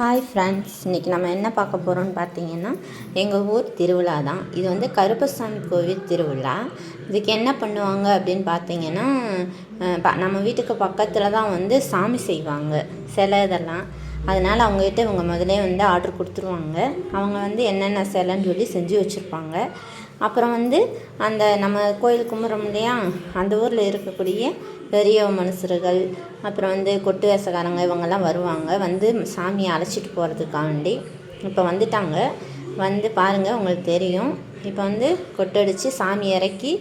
Hi friends, இன்றைக்கி நம்ம என்ன பார்க்க போகிறோம்னு பார்த்தீங்கன்னா, எங்கள் ஊர் திருவிழா தான். இது வந்து கருப்பசாமி கோவில் திருவிழா. இதுக்கு என்ன பண்ணுவாங்க அப்படின்னு பார்த்தீங்கன்னா, நம்ம வீட்டுக்கு பக்கத்தில் தான் வந்து சாமி செய்வாங்க, சிலை இதெல்லாம். அதனால் அவங்ககிட்ட இவங்க முதலே வந்து ஆர்டர் கொடுத்துருவாங்க. அவங்க வந்து என்னென்ன சிலைன்னு சொல்லி செஞ்சு வச்சுருப்பாங்க. அப்புறம் வந்து அந்த நம்ம கோயில் கும்பிட்றோம் இல்லையா, அந்த ஊரில் இருக்கக்கூடிய பெரிய மனுஷர்கள், அப்புறம் வந்து கொட்டு வேசக்காரங்க இவங்கெல்லாம் வருவாங்க, வந்து சாமியை அழைச்சிட்டு போகிறதுக்காண்டி. இப்போ வந்துட்டாங்க, வந்து பாருங்கள் உங்களுக்கு தெரியும். இப்போ வந்து கொட்டடிச்சு சாமி இறக்கி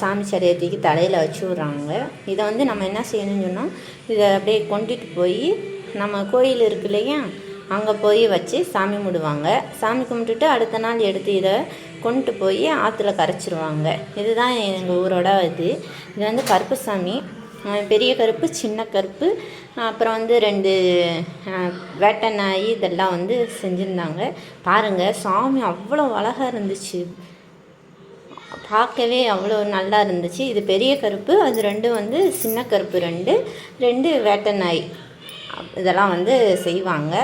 சாமி சிலையை தூக்கி தலையில் வச்சு விட்றாங்க. இதை வந்து நம்ம என்ன செய்யணும்னு சொன்னால், இதை அப்படியே கொண்டுட்டு போய் நம்ம கோயில் இருக்கு இல்லையா, அங்கே போய் வச்சு சாமி கும்பிடுவாங்க. சாமி கும்பிட்டுட்டு அடுத்த நாள் எடுத்து இதை கொண்டு போய் ஆற்றுல கரைச்சிருவாங்க. இதுதான் எங்கள் ஊரோட இது வந்து கருப்பசாமி. பெரிய கருப்பு, சின்ன கருப்பு, அப்புறம் வந்து 2 வேட்டை நாய் இதெல்லாம் வந்து செஞ்சுருந்தாங்க. பாருங்கள், சாமி அவ்வளோ அழகாக இருந்துச்சு, பார்க்கவே அவ்வளோ நல்லா இருந்துச்சு. இது பெரிய கருப்பு, அது 2 வந்து சின்ன கருப்பு, 2 வேட்டை நாய் இதெல்லாம் வந்து செய்வாங்க.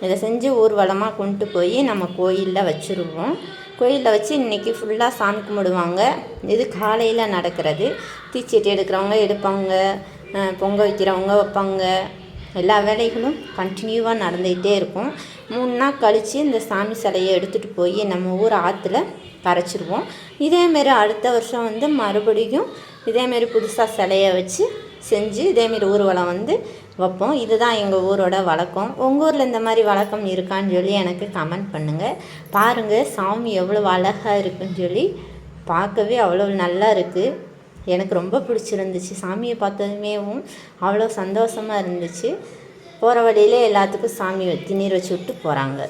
இதை செஞ்சு ஊர்வலமாக கொண்டு போய் நம்ம கோயிலில் வச்சுருவோம். கோயிலில் வச்சு இன்றைக்கி ஃபுல்லாக சாமி கும்பிடுவாங்க. இது காலையில் நடக்கிறது. தீச்சட்டி எடுக்கிறவங்க எடுப்பாங்க, பொங்க வைக்கிறவங்க வைப்பாங்க. எல்லா வேலைகளும் கண்டினியூவாக நடந்துக்கிட்டே இருக்கும். 3 நாள் கழித்து இந்த சாமி சிலையை எடுத்துகிட்டு போய் நம்ம ஊர் ஆற்றுல கரைச்சிருவோம். இதேமாரி அடுத்த வருஷம் வந்து மறுபடியும் இதேமாரி புதுசாக சிலையை வச்சு செஞ்சு இதேமாரி ஊர்வலம் வந்து வைப்போம். இதுதான் எங்கள் ஊரோட வழக்கம். உங்கள் ஊரில் இந்த மாதிரி வழக்கம் இருக்கான்னு சொல்லி எனக்கு கமெண்ட் பண்ணுங்கள். பாருங்கள், சாமி எவ்வளோ அழகாக இருக்குன்னு சொல்லி, பார்க்கவே அவ்வளோ நல்லா இருக்குது. எனக்கு ரொம்ப பிடிச்சிருந்துச்சு. சாமியை பார்த்ததுமேவும் அவ்வளோ சந்தோஷமாக இருந்துச்சு. போகிற வழியிலே எல்லாத்துக்கும் சாமி திருநீர் வச்சு விட்டு போகிறாங்க.